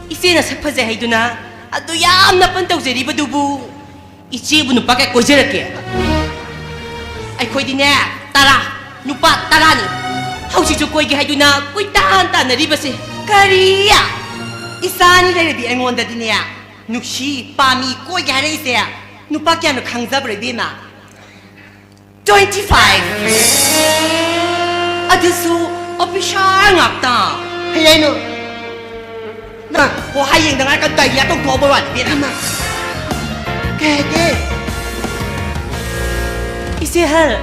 이제는 색파제 하이두나 아도 얌 나쁜 떡제리버두부 이제부 누빠게 꼬지랄게 아이코이디네 따라 누빠 따라니 하우시주 꼬이게 하이두나 꼬이딴딴나리버세 까리야 이산이 레레비 앵원다디네 눅시 빠미 꼬이게 하레이세야 누빠게 하는 강잡을 비마 25 아드수 어피샤 납다 하야이노 나 뭐 하이행 당할 건 따이야 또 도보와 비나 개개 이세할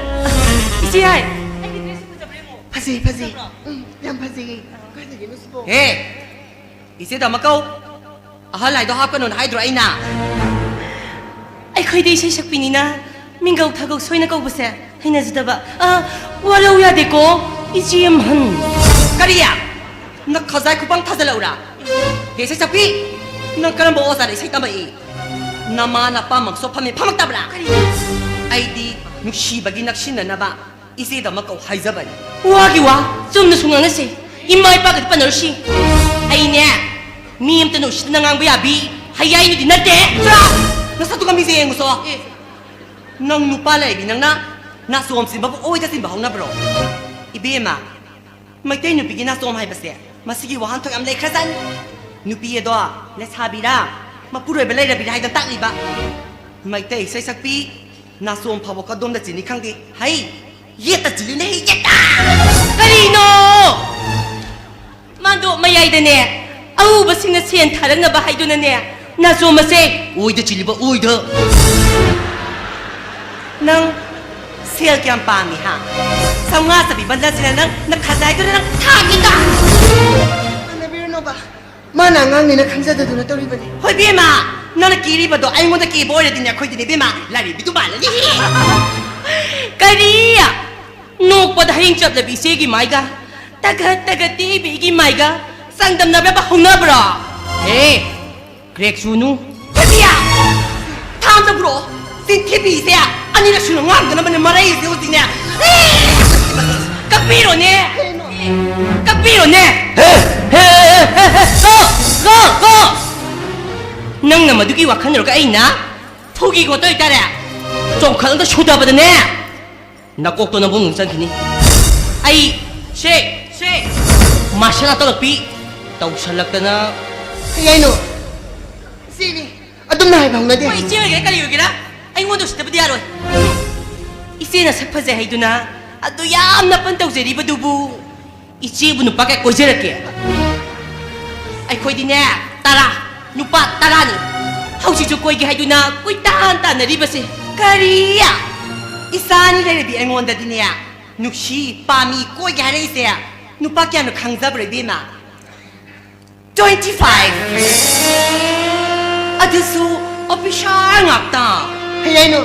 파지 파지 양 파지 가지 누스보 에 이세다 마까오 아할라이도 합건은 하이드로 아이나 아이코이데 이세 삭빈이나 민가우 타고 소이나 까우보세 하이나즈다바 와라우야 되고 이지엠한 까리야 나 가자이 쿠방 타살라우라 이세 삭비 나 까란 보어사라 이세 따마이 나마 나빠 막소 파메 파막따브라 아이디 눅시바기 낚시나나바 이세다 마까우 하이자바니 와기와 좀더 숭앙하세 이마이 빠가디 빠널시 아이네 미엠때 노시다 나강부야비 하이아이누디 날때 자 나사투가 미세행 무서 nang nupa lai binang na som sim babu oi da sim bahong na bro ibema mai te nupi na som hai base masigi wahan thok am lai khazan nupi do le sabira ma puroi belai da bi hai da tak li ba mai te sai sakpi na som phawo ka dom da chini khangdi hai ye ta chili ne ye ta karino mando mayai da ne au basing na sen tharang na ba hai do na ne na som ase oi da chili ba oi da nang sel kyam pami ha samnga sabi banda sila nang nakhazai ko nang thagita ana birno ba mana ngang ni na khangja da duna tori bani hoi bema nang kiri ba do ai ngon da ki boy din ya khoi din bema lari bitu ba la ni kariya nok pa da hing chap la bi se gi mai ga taga ti bi gi mai ga sangdam na ba hong na bra hey grek sunu kariya tham sa bro sin tibi se 아니라 수능 안 되는 분이 말아야 돼 어디냐 까삐로네 까삐로네 고 năng nằm mà đứa kia hoặc khăn rồi cái anh ná thu ghi của tôi ta nè trong khăn nó sụt vào nè nó cột tôi nó muốn ngừng chân kì ai xe mà sao nó tao được bị tao sao lạc na hayaino sini adum na hai bang na de 뭐 이제 왜 cái 여기라 아이고도 진짜 부디야 로 이제는 색파제 하이두나 아도 얌 나쁜 떡제리버두부 이제부 누빠게 꼬지랄게 아이코이디네 따라 누빠 따라니 하우시주 꼬이게 하이두나 꼬이딴딴나리버세 까리야 이산이 레레비 앵원다디네 눅시 빠미 꼬이게 하레이세야 누빠게 하는 강잡을 비마 25 아드수 어피샤 납다 hayaino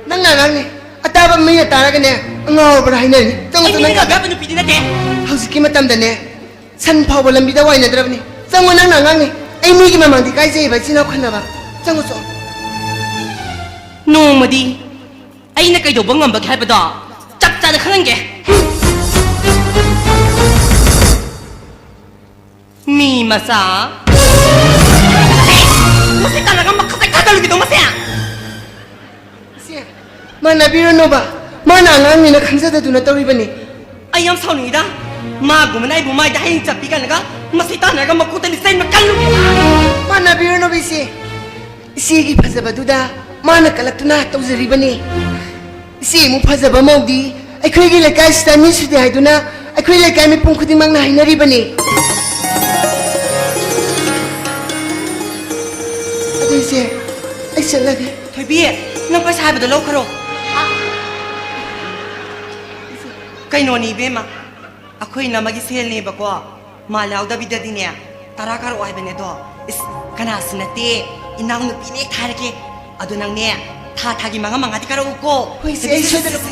nang na ngang ni ataba mi ya tara gane ngao bra haina ni tong Ay, tong hindi ka ka gabi nupiti na te. hausi ki matam da ne san phaw ba lambi da wai na drab ni tong nang na ngang ni ai mi gi mamang di kai jei ba china khana ba tong so 노모디 아이나 까이도 멍만 박게 할바다 짭짜는 하는 게 미마사 무슨 따라가 막 가서 가달르기 너무 세야 sia mana birno ba mana ngang ni na khangsa da duna tori bani 아이암 사운이다 마구만 아이 부마이 다 행자 비가나가 마시다 나가 막 고텔이 사인 막 깔루 mana birno bi si si gi phasa ba du da mana kalak tu na tau zari bani si mu phasa ba mau di ai khoi gi le kai sta ni su de hai du na ai khoi le kai mi pung khuding mang na hai na ri bani adi se ai se lagi 토이비에 넌 빨리 사이버도 로커로 까이노니 베마 아코이 나마기 셀니 바고 말라우다 비다디냐 따라가러 와야 베네도 가나스나티 이나우 누피네 타르게 아도 낭네 타 타기 망아 망아디 가러 웃고 Hoy si ay siya talaga.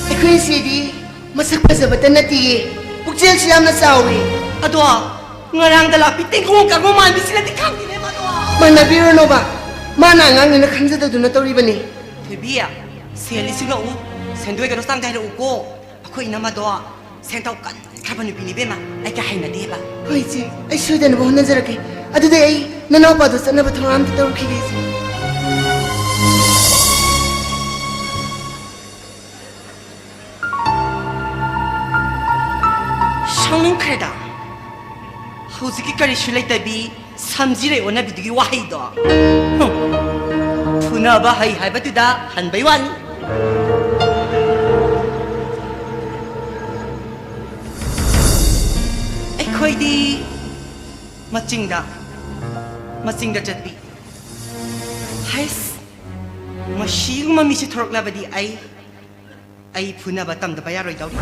Ay kuya Sidi, masagpasabatan na tiye. Buksil siya na sawi. 아도 ngarang dalapi tingkong kago malbi sila tikang dine mato Manabiro no ba? Manangang na kansada doon na tauri ba ni? 토이비야 셀리 시가 우 센도에 가로 쌍다이를 웃고 아코 이나마도 센타우 깐 ꯊꯥꯕ ꯅꯨꯄꯤꯅꯤ ꯏꯕꯦꯝꯃ ꯑꯩ ꯀꯌꯥ ꯍꯩꯅꯗꯦꯕ ꯍꯣꯏ ꯏꯆꯦ ꯑꯩ ꯁꯣꯏꯗꯅꯕ ꯍꯣꯠꯅꯖꯔꯛꯀꯦ ꯑꯗꯨꯗꯤ ꯑꯩ ꯅꯅꯥꯎꯄꯥꯗꯣ ꯆꯠꯅꯕ ꯊꯧꯔꯥꯡ ꯑꯝꯇ ꯇꯧꯔꯛꯈꯤꯒꯦ ꯏꯆꯦ ꯁꯥꯎꯅꯤꯡꯈ꯭ꯔꯦꯗ ꯍꯧꯖꯤꯛꯀꯤ ꯀꯔꯤꯁꯨ ꯂꯩꯇꯕꯤ ꯁꯝꯖꯤꯔꯩ ꯑꯣꯟꯅꯕꯤꯗꯨꯒꯤ ꯋꯥꯍꯩꯗꯣ ꯐꯨꯅꯕ ꯍꯩ ꯍꯥꯏꯕꯗꯨꯗ ꯍꯟꯕꯩ ꯋꯥꯅꯤ ꯑꯩꯈꯣꯏꯗꯤ ꯃꯆꯤꯡꯗ ꯆꯠꯄꯤ ꯍꯩꯁ ꯃꯁꯤꯒꯨꯝꯕ ꯃꯤꯁꯦ ꯊꯣꯔꯛꯂꯕꯗꯤ ꯑꯩ ꯐꯨꯅꯕ ꯇꯝꯗꯕ ꯌꯥꯔꯣꯏꯗꯧꯔꯤ